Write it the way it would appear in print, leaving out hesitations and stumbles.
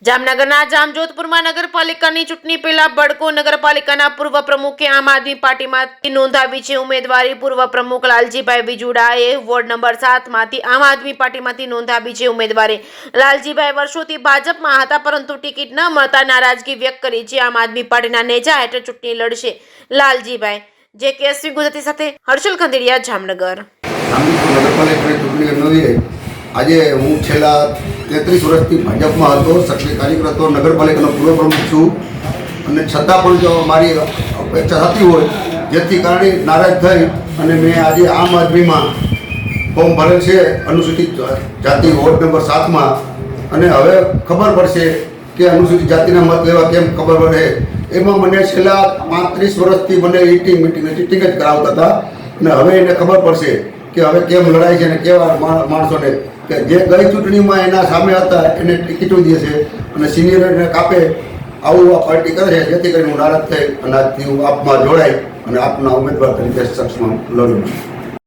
જામનગરના જામજોધપુરમાં નગરપાલિકાની ચૂંટણી પહેલા બડકો નગરપાલિકાના પૂર્વ પ્રમુખે આમ આદમી પાર્ટીમાંથી નોંધાવી છે ઉમેદવારી। પૂર્વ પ્રમુખ લાલજીભાઈ વિજુડાએ વોર્ડ નંબર 7 માંથી આમ આદમી પાર્ટીમાંથી નોંધાવી છે ઉમેદવારી। લાલજીભાઈ વર્ષોથી ભાજપમાં હતા, પરંતુ ટિકિટ ન મળતા નારાજગી વ્યક્ત કરી છે। આમ આદમી પાર્ટીના નેજા હેઠળ ચૂંટણી લડશે લાલજીભાઈ। જે કેસવી ગુજરાતી સાથે હર્ષલ ખંડેરિયા, જામનગર। આજે હું છેલ્લા 33 વર્ષથી ભાજપમાં હતો, સક્રિય કાર્યકર હતો, નગરપાલિકાનો પૂર્વ પ્રમુખ છું અને છતાં પણ જો મારી અપેક્ષા થતી હોય જેથી કારણે નારાજ થઈ અને મેં આજે આમ આદમીમાં ફોર્મ ભરેલ છે અનુસૂચિત જાતિ વોર્ડ નંબર 7માં। અને હવે ખબર પડશે કે અનુસૂચિત જાતિના મત લેવા કેમ ખબર પડે એમાં મને છેલ્લા 35 વર્ષથી મને મીટિંગ જ કરાવતા હતા અને હવે એને ખબર પડશે કે હવે કેમ લડાઈ છે અને કેવા માણસોને કે જે ગઈ ચૂંટણીમાં એના સામે હતા એને ટિકિટો દે છે અને સિનિયરને કાપે, આવું આ પાર્ટી કરે છે। જેથી કરીને હું નારાજ થઈ અને આજથી હું આપમાં જોડાઈ અને આપના ઉમેદવાર તરીકે સક્ષમાં લડું છું।